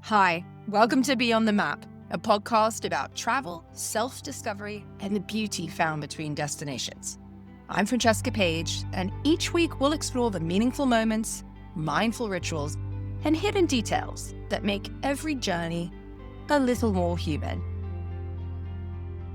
Hi, welcome to Beyond the Map, a podcast about travel, self-discovery, and the beauty found between destinations. I'm Francesca Page, and each week we'll explore the meaningful moments, mindful rituals, and hidden details that make every journey a little more human.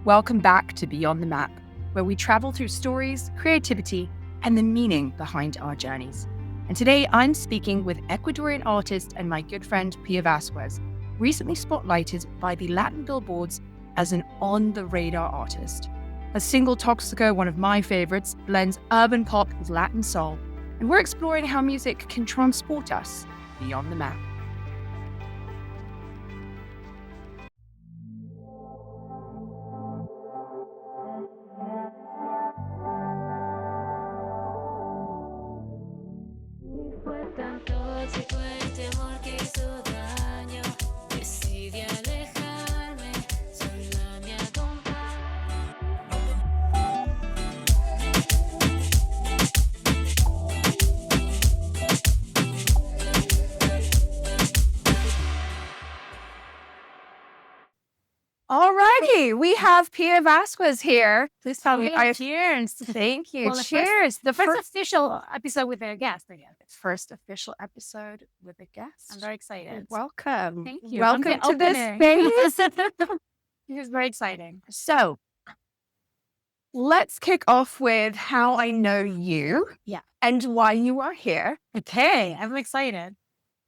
Welcome back to Beyond the Map, where we travel through stories, creativity, and the meaning behind our journeys. And today I'm speaking with Ecuadorian artist and my good friend Pia Vasquez, recently spotlighted by the Latin billboards as an on-the-radar artist. A single Toxico, one of my favorites, blends urban pop with Latin soul, and we're exploring how music can transport us beyond the map. Alrighty, we have Pia Vasquez here. Please tell me. Cheers. Thank you. Well, Cheers. The first official episode with a guest again. First official episode with a guest. I'm very excited. Welcome. Thank you. Welcome to this space. This is very exciting. So, let's kick off with how I know you. Yeah. And why you are here. Okay, I'm excited.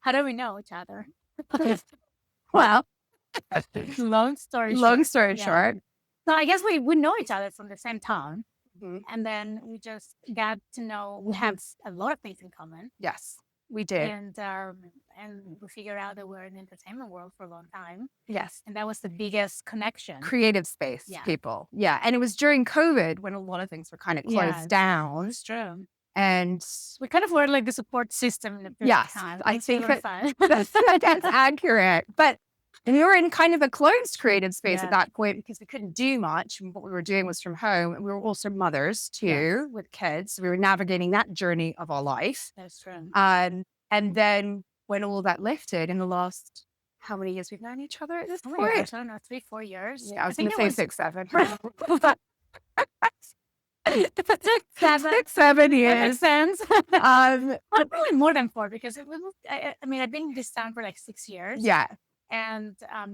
How do we know each other? Well, long story short. So I guess we know each other from the same town. Mhm. And then we just got to know we have a lot of things in common. Yes, we do. And we figured out that we're in the entertainment world for a long time. Yes. And that was the biggest connection. Creative space, Yeah. people. Yeah. And it was during COVID when a lot of things were kind of closed down. It's true. And We kind of were like the support system in the period of time. I think really that's accurate. But we were in kind of a closed creative space at that point because we couldn't do much. And what we were doing was from home. And we were also mothers too, with kids. We were navigating that journey of our life. That's true. And then when all that lifted in the last, how many years we've known each other at this point? I don't know, 3-4 years. Yeah, I was going to say 6, 7. 6-7 years. Makes sense. Probably more than 4 because it was. I've been in this town for like 6 years. Yeah. And I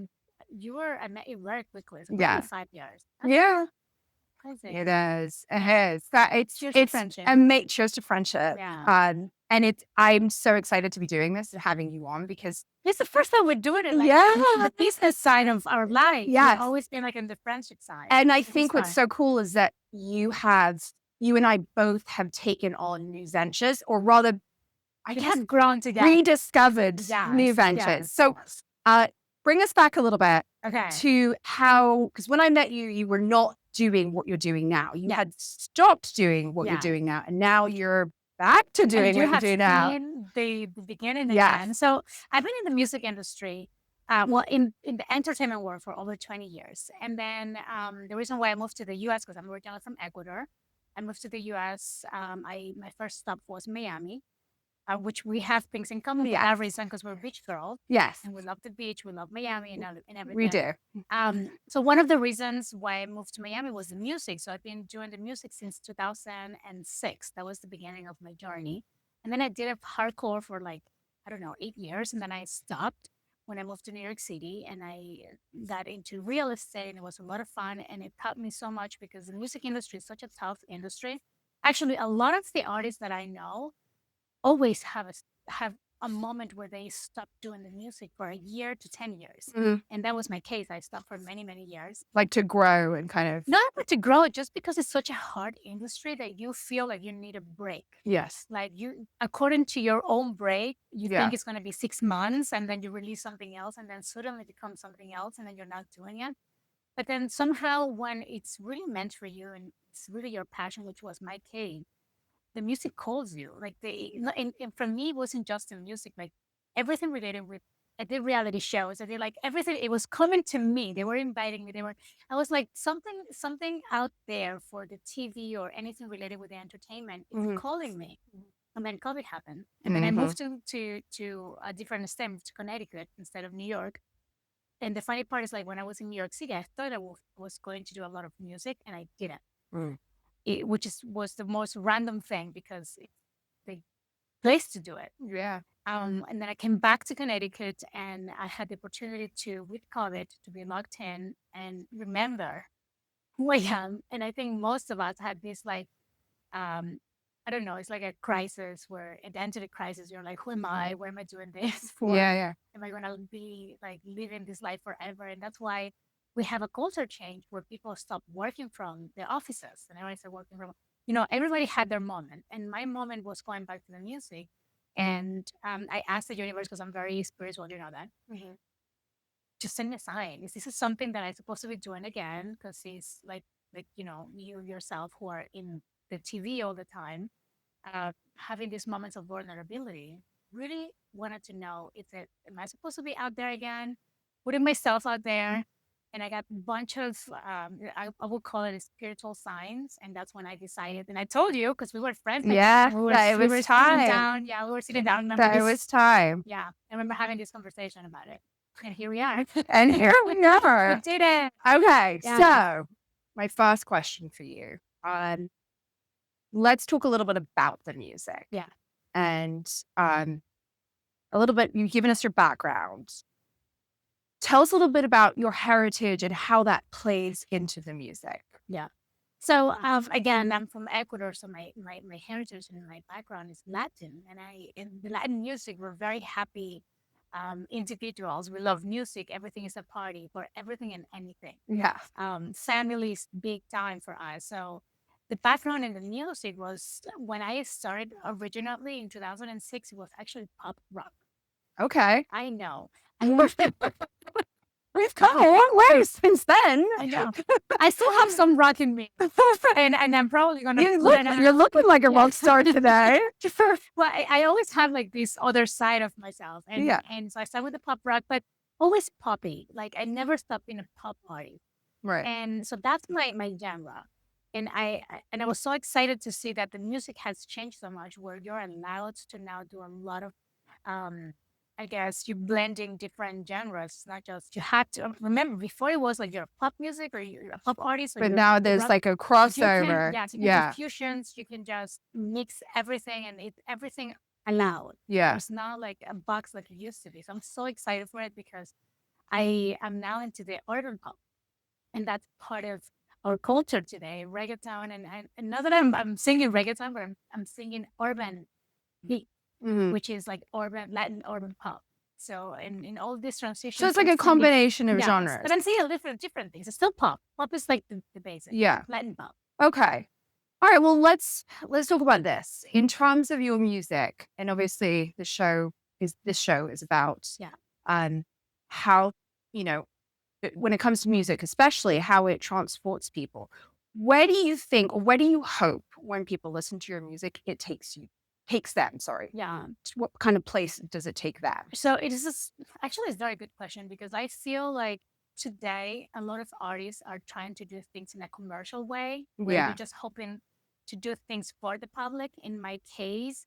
met you very quickly. It's Yeah. 5 years. Yeah. Crazy. It is. It is. Cheers to friendship. Cheers to friendship. Yeah. And I'm so excited to be doing this and having you on because it's the first time we're doing it. Like, the business side of our life. Yes. We've always been like in the friendship side. And I think what's so cool is that you and I both have taken on new ventures, or rather, I guess, have grown together. Rediscovered new ventures. Yes. So bring us back a little bit Okay. to how, because when I met you, you were not doing what you're doing now. You had stopped doing what you're doing now. And now you're back to doing what you do now. The beginning Yes. again. So I've been in the music industry, in the entertainment world for over 20 years. And then the reason why I moved to the U.S. because I'm originally from Ecuador. I moved to the U.S. My first stop was Miami, which we have things in common for that reason because we're beach girls. Yes. And we love the beach. We love Miami and everything. We do. So one of the reasons why I moved to Miami was the music. So I've been doing the music since 2006. That was the beginning of my journey. And then I did it hardcore for 8 years. And then I stopped when I moved to New York City and I got into real estate and it was a lot of fun. And it taught me so much because the music industry is such a tough industry. Actually, a lot of the artists that I know always have a moment where they stop doing the music for a year to 10 years. Mm-hmm. And that was my case. I stopped for many, many years. Like to grow and kind of. Not to grow, just because it's such a hard industry that you feel like you need a break. Yes. Like according to your own break, you think it's going to be 6 months and then you release something else and then suddenly it becomes something else and then you're not doing it. But then somehow when it's really meant for you and it's really your passion, which was my case, the music calls you. Like and for me, it wasn't just the music, like everything related with. I did reality shows. I did like everything. It was coming to me. They were inviting me. I was like something out there for the TV or anything related with the entertainment is calling me. And then COVID happened. And then I moved to a different state, moved to Connecticut instead of New York. And the funny part is like when I was in New York City, I thought I was going to do a lot of music and I didn't. Which was the most random thing because it's the place to do it. Yeah. And then I came back to Connecticut and I had the opportunity to, with COVID, to be locked in and remember who I am. And I think most of us had this like, I don't know, it's like a crisis where identity crisis. You're like, who am I? Why am I doing this for? Yeah. Am I going to be like living this life forever? And that's why we have a culture change where people stop working from the offices and everybody started working from, everybody had their moment. And my moment was going back to the music. And I asked the universe, because I'm very spiritual, you know that. Just send me a sign. Is this something that I'm supposed to be doing again? Because it's like you yourself who are in the TV all the time, having these moments of vulnerability. Really wanted to know, am I supposed to be out there again? Putting myself out there. And I got a bunch of, I would call it spiritual signs. And that's when I decided, and I told you, because we were friends. Yeah, we were time. Sitting down. Yeah, we were sitting down. That it was time. Yeah, I remember having this conversation about it. And here we are. And here we are. We did it. Okay, Yeah. So my first question for you. Let's talk a little bit about the music. Yeah. And a little bit, you've given us your background. Tell us a little bit about your heritage and how that plays into the music. Yeah. So again, I'm from Ecuador, so my heritage and my background is Latin. And in the Latin music, we're very happy individuals. We love music. Everything is a party for everything and anything. Yeah. Family is big time for us. So the background in the music was, when I started originally in 2006, it was actually pop rock. Okay. I know. We've come a long way since then. I know. I still have some rock in me. and I'm probably going to... You're looking like a rock star today. Well, I always have like this other side of myself. And so I started with the pop rock, but always poppy. Like I never stopped being a pop artist. Right. And so that's my genre. And I was so excited to see that the music has changed so much, where you're allowed to now do a lot of, I guess, you're blending different genres. Not just, you had to remember, before it was like you're a pop music or you're a pop artist. But now there's like a crossover. You can do fusions. You can just mix everything and everything allowed. Yeah. It's not like a box like it used to be. So I'm so excited for it because I am now into the urban pop. And that's part of our culture today, reggaeton. And not that I'm singing reggaeton, but I'm singing urban beat, which is like Latin urban pop. So in all these transitions. So it's like a combination of genres. But I'm singing different things. It's still pop. Pop is like the basic. Yeah. Latin pop. Okay. All right. Well, let's talk about this in terms of your music. And obviously this show is about how, when it comes to music, especially how it transports people. Where do you think, or where do you hope when people listen to your music, it takes them? Sorry. Yeah. What kind of place does it take them? So it's a very good question, because I feel like today a lot of artists are trying to do things in a commercial way, where they're just hoping to do things for the public. In my case,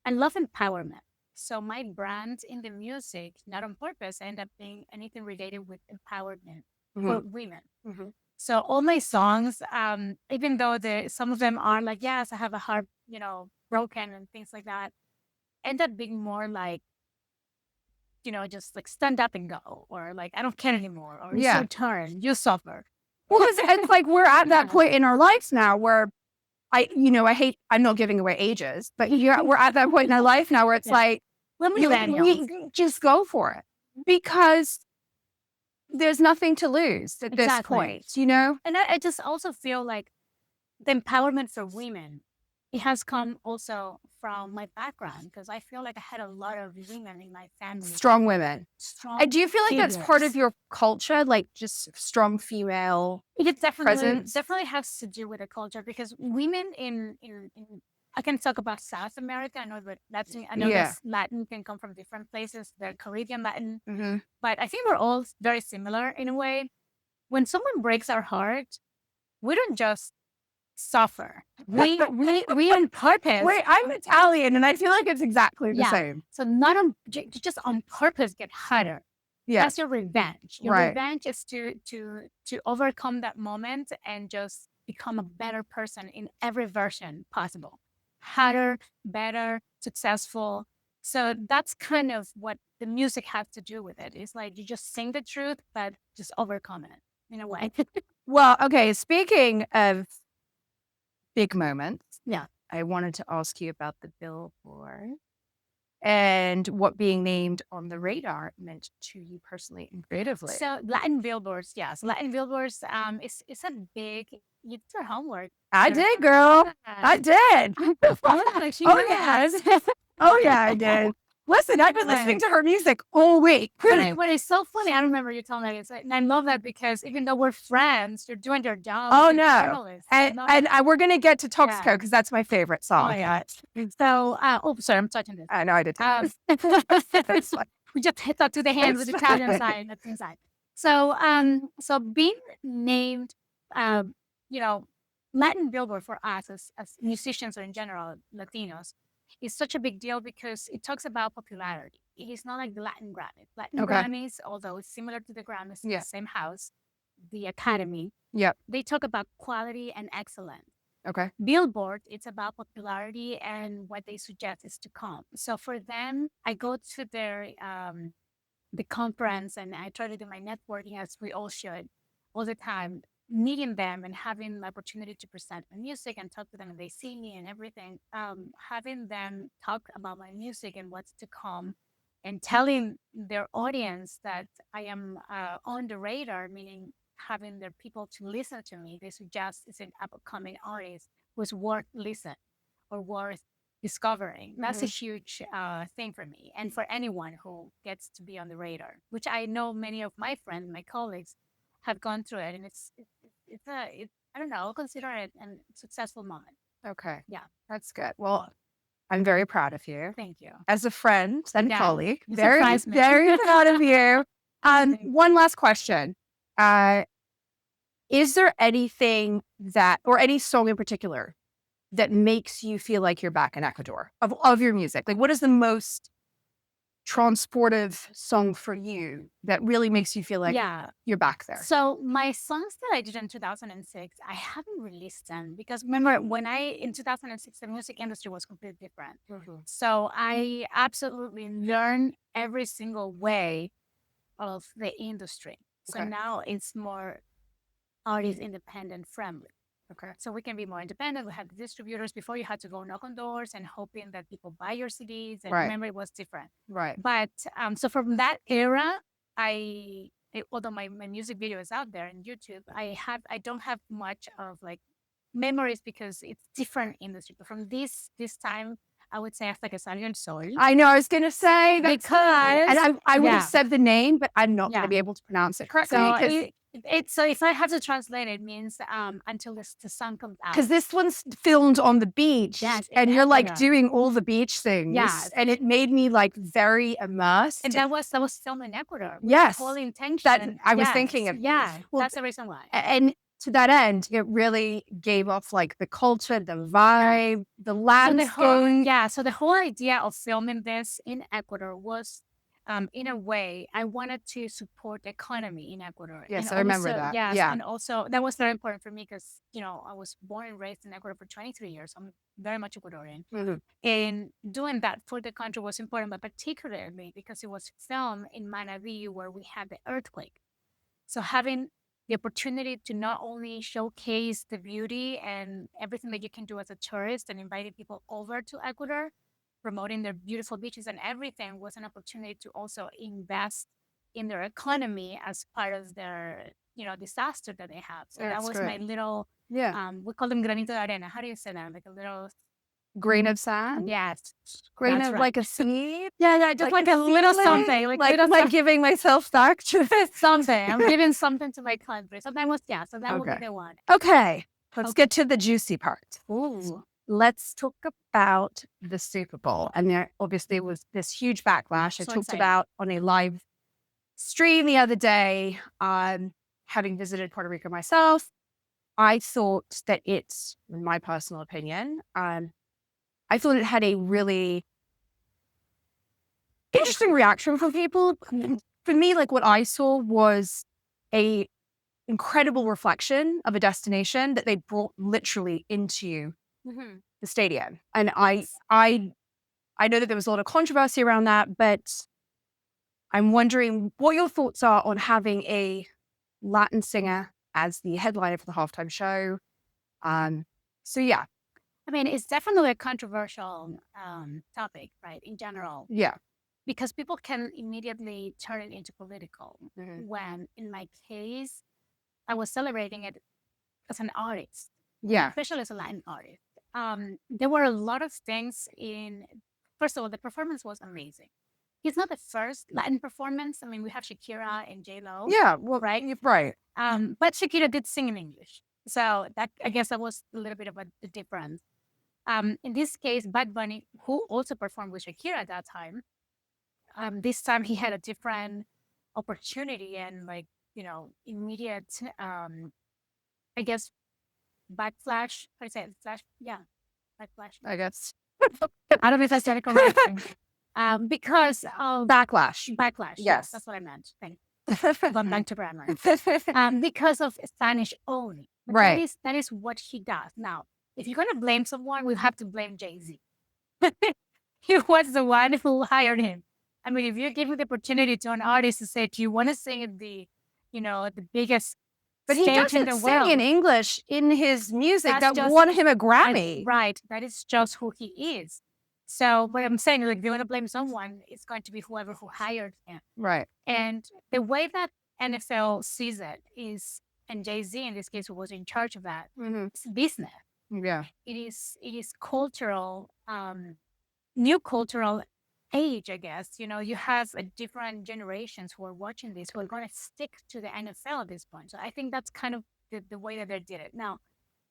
I love empowerment. So my brand in the music, not on purpose, end up being anything related with empowerment for women. So all my songs, even though some of them are like, yes, I have a heart, broken and things like that, end up being more like, just like stand up and go, or like, I don't care anymore, or it's your turn, you suffer. Well, it's like we're at that point in our lives now where I'm not giving away ages, but we're at that point in our life now where it's like, we just go for it, because there's nothing to lose at this point, And I just also feel like the empowerment for women, it has come also from my background, because I feel like I had a lot of women in my family. Strong women. Strong. Do you feel like that's part of your culture, like just strong female presence? Definitely has to do with the culture, because women in I can talk about South America. I know that Latin can come from different places. They're Caribbean Latin, but I think we're all very similar in a way. When someone breaks our heart, we don't just suffer. We on purpose. Wait, I'm Italian, and I feel like it's exactly the Yeah. same. So not on just on purpose get harder. Yeah, That's your revenge. Your Right. revenge is to overcome that moment and just become a better person in every version possible. Harder, better, successful. So that's kind of what the music has to do with it. It's like you just sing the truth, but just overcome it in a way. Well, okay. Speaking of big moments, Yeah. I wanted to ask you about the Billboard and what being named on the radar meant to you personally and creatively. So Latin billboards, yes. Latin billboards, it's a big, you did your homework. I did, girl. I did. Oh, yes. Oh, yeah, I did. Listen, I've been listening to her music all week. But it's so funny. I remember you telling me, and I love that because even though we're friends, you're doing your job. Oh, as a no. journalist. And we're going to get to Toxico because that's my favorite Oh song. my God. So, sorry, I'm touching this. I know I did. That's fine. We just hit that to the hand with the Italian side. That's inside. So, so being named, you know, Latin Billboard for us as musicians or in general Latinos is such a big deal because it talks about popularity. It is not like the Latin Grammys. Latin Okay. Grammys, although it's similar to the Grammys, Yeah. the same house, the Academy. Yep. They talk about quality and excellence. Okay. Billboard, it's about popularity and what they suggest is to come. So for them, I go to their the conference and I try to do my networking as we all should all the time, meeting them and having the opportunity to present my music and talk to them and they see me and everything. Having them talk about my music and what's to come and telling their audience that I am on the radar, meaning having their people to listen to me. They suggest it's an upcoming artist who's worth listening or worth discovering. That's a huge thing for me and for anyone who gets to be on the radar, which I know many of my friends, my colleagues have gone through it. And it's I don't know, I'll consider it a successful moment. Okay. Yeah. That's good. Well, I'm very proud of you. Thank you. As a friend and Yeah, colleague. you Very, surprised me. very proud of you. One last question. Is there anything that, or any song in particular, that makes you feel like you're back in Ecuador of your music? Like, what is the most transportive song for you that really makes you feel like Yeah. you're back there? So my songs that I did in 2006, I haven't released them because remember when in 2006, the music industry was completely different. So I absolutely learned every single way of the industry. So Okay. now it's more artist independent friendly. Okay. So we can be more independent. We have the distributors. Before you had to go knock on doors and hoping that people buy your CDs. And Right. remember, it was different. Right. But so from that era, although my music video is out there on YouTube, I don't have much of like memories because it's different industry. But from this time, I would say hasta que salió el sol. I know, I was going to say that. Because And I would yeah. have said the name, but I'm not going Yeah. to be able to pronounce it correctly. So so if I have to translate it, means until the sun comes out. Because this one's filmed on the beach, Yes, and in you're like Ecuador. doing all the beach things, Yes. and it made me like very immersed. And that was filmed in Ecuador. With Yes. the whole intention. That I was Yes. thinking of. Yeah, Well, that's the reason why. and to that end, it really gave off like the culture, the vibe, the landscape. So the whole idea of filming this in Ecuador was, in a way, I wanted to support the economy in Ecuador. Yes, And I remember also- that. Yes, Yeah. and also that was very important for me because I was born and raised in Ecuador for 23 years. I'm very much Ecuadorian. Mhm. And doing that for the country was important, but particularly because it was filmed in Manaví where we had the earthquake. So having the opportunity to not only showcase the beauty and everything that you can do as a tourist and inviting people over to Ecuador, promoting their beautiful beaches and everything was an opportunity to also invest in their economy as part of their, disaster that they have. So That's that was great. my little, Yeah. we call them granito de arena. How do you say that? Like a little, Grain of sand. yes. Grain That's of right. like a seed. Yeah, just like a little seedling, something. like giving myself back to this. something. I'm giving something to my country. So that was, so that would Okay. be the one. Okay, let's Okay. get to the juicy part. Ooh. Let's talk about the Super Bowl. And there obviously was this huge backlash. I So talked exciting. about on a live stream the other day, having visited Puerto Rico myself. I thought that it's, in my personal opinion, I thought it had a really interesting reaction from people. For me, like what I saw was a incredible reflection of a destination that they brought literally into Mm-hmm. the stadium. And I know that there was a lot of controversy around that, but I'm wondering what your thoughts are on having a Latin singer as the headliner for the halftime show. So yeah, I mean, it's definitely a controversial topic, right, in general, yeah, because people can immediately turn it into political. Mhm. When in my case, I was celebrating it as an artist, yeah, especially as a Latin artist. There were a lot of things first of all, the performance was amazing. It's not the first Latin performance. I mean, we have Shakira and J-Lo, yeah. Well, right? you're right. But Shakira did sing in English. So that, I guess, that was a little bit of a difference. In this case, Bad Bunny, who also performed with Shakira at that time, this time he had a different opportunity and immediate, I guess, backflash. How do you say it? Flash? Yeah, backflash. I guess I don't know if I said it correctly. Because of backlash. backlash. Yes. That's what I meant. Thank you. Going back to grammar. Because of Spanish only. But Right. that is what he does. Now, if you're gonna blame someone, we have to blame Jay-Z. He was the one who hired him. I mean, if you're giving the opportunity to an artist to say, do you want to sing at the biggest But he stage in doesn't the sing world? in English in his music That's that just- won him a Grammy. Right. That is just who he is. So what I'm saying, like, if you want to blame someone, it's going to be whoever who hired him. Right. And the way that NFL sees it is, and Jay-Z in this case, who was in charge of that, it's business. Yeah. It is cultural, new cultural age, I guess. You have different generations who are watching this, who are going to stick to the NFL at this point. So I think that's kind of the way that they did it. Now,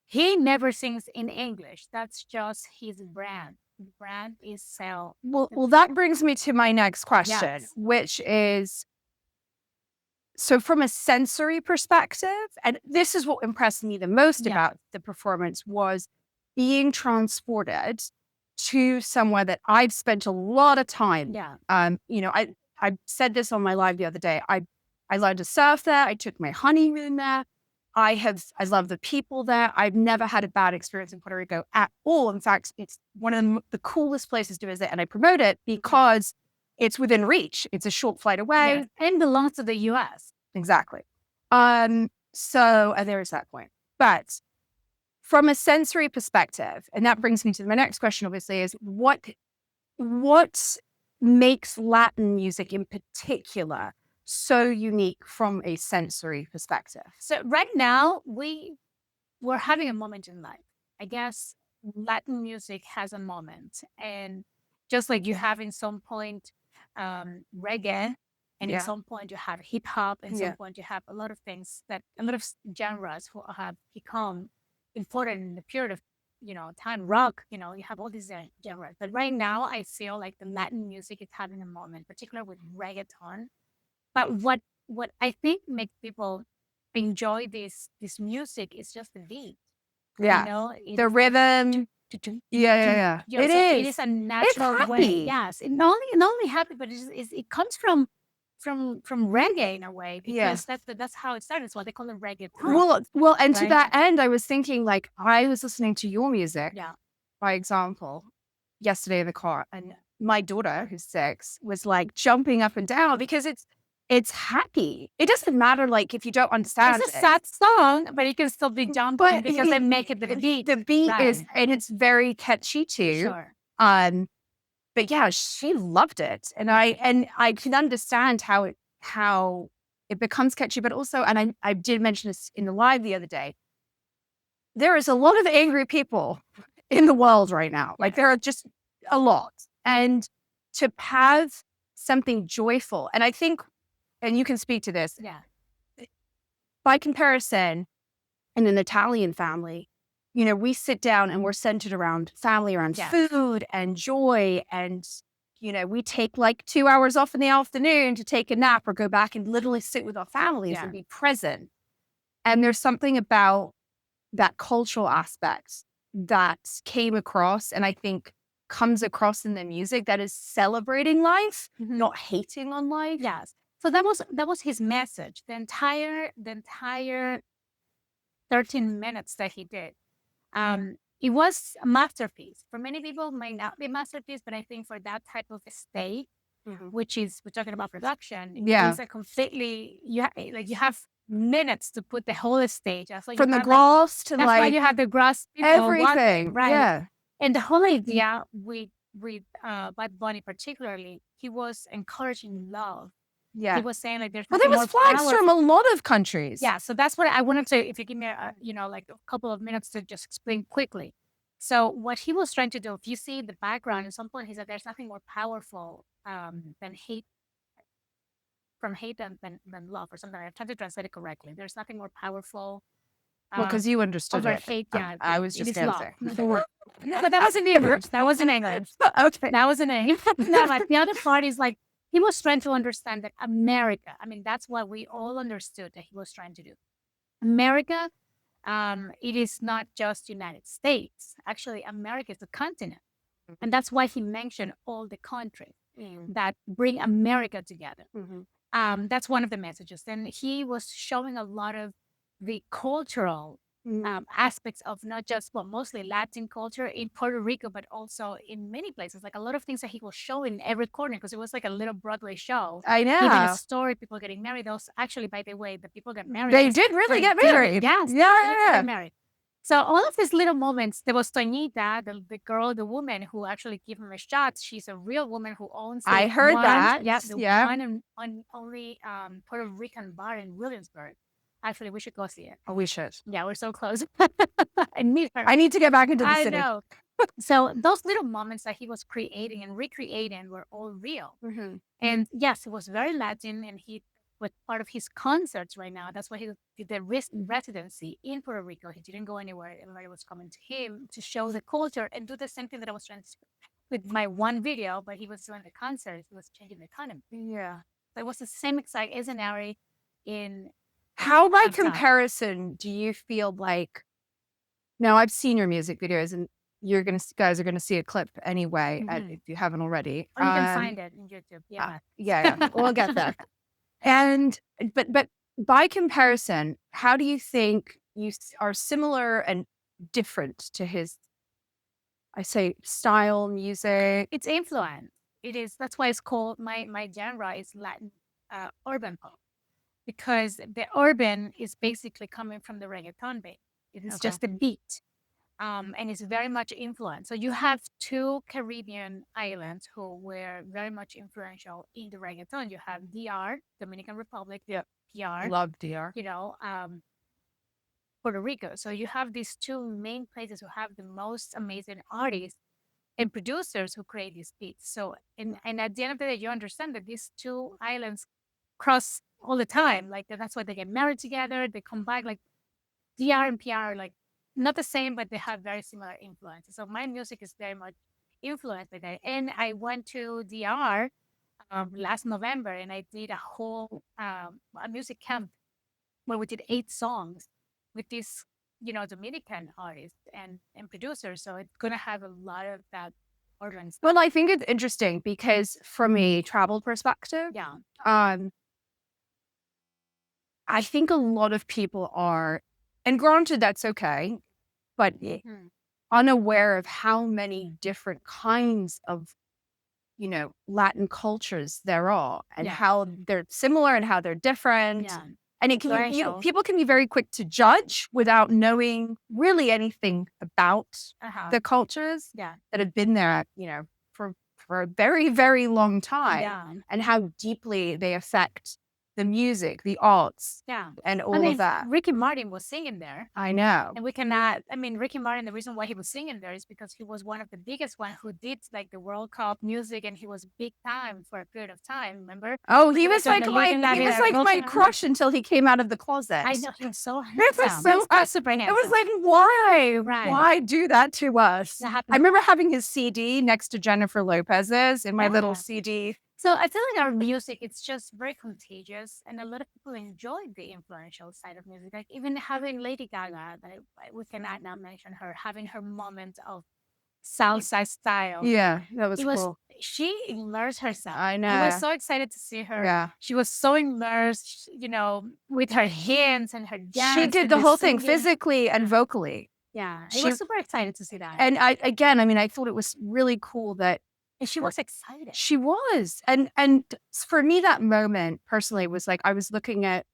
he never sings in English. That's just his brand. His brand is sell. Well, that brings me to my next question, Yes. which is, so from a sensory perspective, and this is what impressed me the most Yeah. about the performance, was being transported to somewhere that I've spent a lot of time. Yeah. I said this on my live the other day. I learned to surf there. I took my honeymoon there. I love the people there. I've never had a bad experience in Puerto Rico at all. In fact, it's one of the coolest places to visit, and I promote it because it's within reach. It's a short flight away. Yes. And belongs to the US. Exactly. So there is that point. But from a sensory perspective, and that brings me to my next question, obviously, is what makes Latin music in particular so unique from a sensory perspective? So right now we're having a moment in life. I guess Latin music has a moment, and just like you have in some point reggae, and Yeah. at some point you have hip hop, and Yeah. some point you have a lot of things that a lot of genres who have become important in the period of time. Rock, you have all these genres, but right now I feel like the Latin music is having a moment, particularly with reggaeton. But what I think makes people enjoy this music is just the beat. Yeah. The rhythm. Yeah. It It is. is a natural happy. way. Yes, it not only happy, but it comes from reggae in a way, Yeah. because that's how it started. It's what they call it reggaeton. Well, and to Right. that end, I was thinking, like, I was listening to your music, Yeah. by example, yesterday in the car, and my daughter, who's 6, was like jumping up and down because it's happy. It doesn't matter, like, if you don't understand It's a it. sad song, but it can still be jumping But because they make it the beat. The beat is, Right. and it's very catchy too. Sure. But yeah, she loved it, and I can understand how it becomes catchy, but also, and I did mention this in the live the other day, there is a lot of angry people in the world right now. Like, there are just a lot, and to have something joyful, and I think, and you can speak to this, Yeah. by comparison, in an Italian family, we sit down and we're centered around family, around Yeah. food and joy. And, we take like 2 hours off in the afternoon to take a nap or go back and literally sit with our families Yeah. and be present. And there's something about that cultural aspect that came across, and I think comes across in the music, that is celebrating life, not hating on life. Yes. So that was his message. The entire 13 minutes that he did. It was a masterpiece. For many people, it might not be a masterpiece, but I think for that type of state, which is, we're talking about production, it's a completely, you have minutes to put the whole stage. That's why From the grass to that's why you have the grass, everything. right? Yeah. And the whole idea with Bad Bunny particularly, he was encouraging love. Yeah. He was saying like there's Well, there was flags from a lot of countries. Yeah, so that's what I wanted to, if you give me a, like a couple of minutes to just explain quickly. So what he was trying to do, if you see the background, at some point he said there's nothing more powerful than hate, than love, or something. I'm trying to translate it correctly. There's nothing more powerful. Well, because you understood it. Hate, yeah. I was just answering. No, but that was in English. That was in English. Okay. That was in English. No, but the other part is like, he was trying to understand that America, I mean, that's what we all understood that he was trying to do. America, it is not just United States. Actually, America is a continent. And that's why he mentioned all the countries that bring America together. That's one of the messages. And he was showing a lot of the cultural aspects of not just, well, mostly Latin culture in Puerto Rico, but also in many places. Like a lot of things that he was showing in every corner, because it was like a little Broadway show. I know. Even a story, people getting married. Those actually, by the way, the people get married. They did really get married. Yes. Yeah. Get married. So all of these little moments, there was Toñita, the girl, the woman who actually gave him a shot. She's a real woman who owns. I heard that. Yeah, the one and only Puerto Rican bar in Williamsburg. Actually, we should go see it. Oh, we should. Yeah, we're so close. And meet her. I need to get back into the city. I know. So those little moments that he was creating and recreating were all real. And yes, it was very Latin, and he was part of his concerts right now. That's why he did the residency in Puerto Rico. He didn't go anywhere. Everybody was coming to him to show the culture and do the same thing that I was trying to do with my one video, but he was doing the concerts. He was changing the economy. Yeah. So it was the same exact scenario in... How, by comparison, do you feel like, now I've seen your music videos, and guys are gonna see a clip anyway, if you haven't already. Or you can find it in YouTube. Yeah, we'll get that. And, but by comparison, how do you think you are similar and different to his, I say, style, music? It's influence. It is, that's why it's called, my genre is Latin urban pop. Because the urban is basically coming from the reggaeton beat. It's just a beat. And it's very much influenced. So you have two Caribbean islands who were very much influential in the reggaeton. You have DR, Dominican Republic, PR. Love DR. Puerto Rico. So you have these two main places who have the most amazing artists and producers who create these beats. So, and at the end of the day, you understand that these two islands cross all the time. Like, that's why they get married together. They combine, like, DR and PR are like not the same, but they have very similar influences. So my music is very much influenced by that. And I went to DR last November, and I did a whole a music camp where we did 8 songs with these, Dominican artists and producers. So it's gonna have a lot of that urban stuff. Well, I think it's interesting because from a travel perspective, I think a lot of people are, and granted that's okay, but unaware of how many different kinds of, Latin cultures there are, and how they're similar and how they're different. And it can, people can be very quick to judge without knowing really anything about the cultures that have been there, for a very, very long time, and how deeply they affect the music, the arts, and all of that. Ricky Martin was singing there. I know. And we cannot, Ricky Martin, the reason why he was singing there is because he was one of the biggest one who did like the World Cup music, and he was big time for a period of time, remember? Oh, he was like my crush until he came out of the closet. I know, he was so handsome. Super handsome. It was like, why? Why do that to us? I remember having his CD next to Jennifer Lopez's in my little CD So I feel like our music, it's just very contagious, and a lot of people enjoy the influential side of music. Like even having Lady Gaga, that we cannot not mention her, having her moment of salsa style. Yeah, that was It was cool. she immersed herself. I I was know. so excited to see her. Yeah. She was so immersed, with her hands and her dance. She did and the whole thing singing. physically and vocally. Yeah, it She was super excited to see that. and I thought it was really cool that And she was excited. she was. And for me, that moment personally was like, I was looking at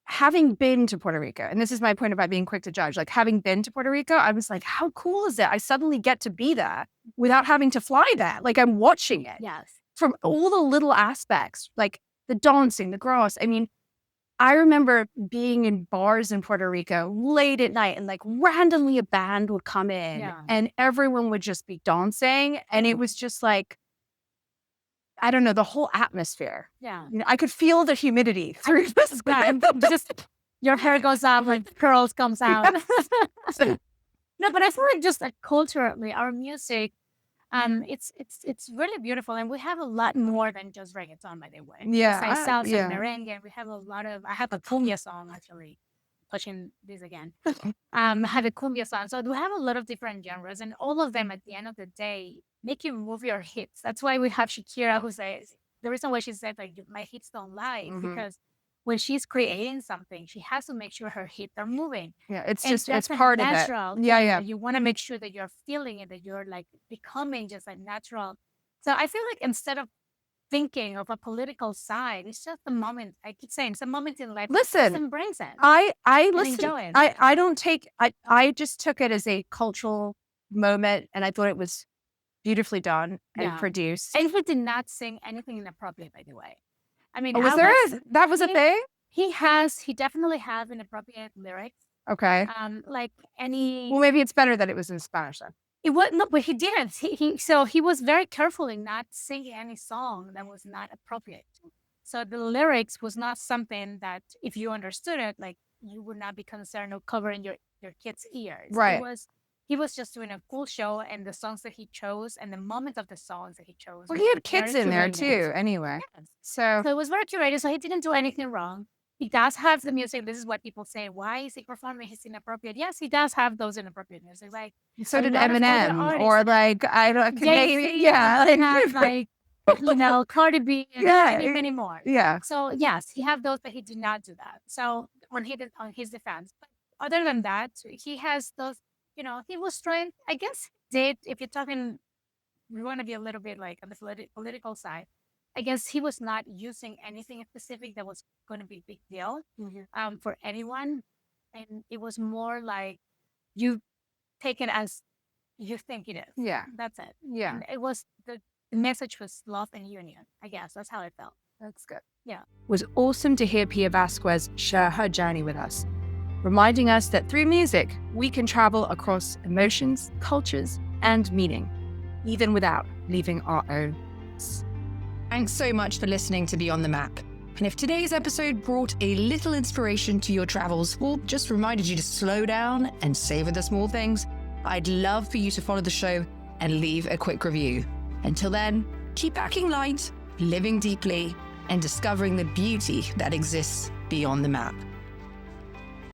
having been to Puerto Rico, and this is my point about being quick to judge. Like having been to Puerto Rico, I was like, how cool is it? I suddenly get to be there without having to fly there. Like I'm watching it Yes. from all the little aspects, like the dancing, the grass. I mean, I remember being in bars in Puerto Rico late at night and like randomly a band would come in Yeah. and everyone would just be dancing. And it was just like, I don't know, the whole atmosphere. Yeah. I could feel the humidity through this. Just your hair goes up, like curls comes out. No, but I feel like just like culturally, our music, it's really beautiful, and we have a lot more than just reggaeton, by the way. Yeah, Besides salsa yeah. and merengue, we have a lot of. I have a cumbia song actually. Touching this again, I have a cumbia song. So we have a lot of different genres, and all of them at the end of the day make you move your hips. That's why we have Shakira, who says the reason why she said like my hips don't lie is because when she's creating something, she has to make sure her hips are moving. Yeah, it's And just, it's that's a part of it. natural Yeah, thing yeah. that you want to make sure that you're feeling it, that you're like becoming just a natural. So I feel like instead of thinking of a political side, it's just a moment. I keep saying it's a moment in life. Just Listen, embrace it. I and listen. enjoy it. I don't take. I just took it as a cultural moment, and I thought it was beautifully done and Yeah. produced. And he did not sing anything inappropriate, by the way. I mean, Oh, was that was a thing? He definitely has inappropriate lyrics. Okay. Like any. Well, maybe it's better that it was in Spanish then. It was no, but he didn't. So he was very careful in not singing any song that was not appropriate. So the lyrics was not something that if you understood it, like you would not be concerned of covering your kid's ears. Right. He was just doing a cool show, and the songs that he chose and the moment of the songs that he chose. Well, was he had very kids in there curated. too, anyway. Yes. So So it was very curated. So he didn't do anything wrong. He does have the music. This is what people say. Why is he performing his inappropriate? Yes, he does have those inappropriate music. Like so a did lot of other Eminem, artists. or like I don't. Jay-Z, Yeah, he has like Cardi B, and Yeah, many more. yeah. So yes, he have those, but he did not do that. So when he did on his defense, but other than that, he has those. He was trying. I guess he did. If you're talking, we want to be a little bit like on the political side. I guess he was not using anything specific that was going to be a big deal for anyone, and it was more like you take it as you think it is. Yeah. That's it. Yeah. And it was the message was love and union. I guess that's how it felt. That's good. Yeah. It was awesome to hear Pia Vasquez share her journey with us, reminding us that through music, we can travel across emotions, cultures, and meaning, even without leaving our own. Thanks so much for listening to Beyond the Map. And if today's episode brought a little inspiration to your travels, or just reminded you to slow down and savor the small things, I'd love for you to follow the show and leave a quick review. Until then, keep packing light, living deeply, and discovering the beauty that exists beyond the map.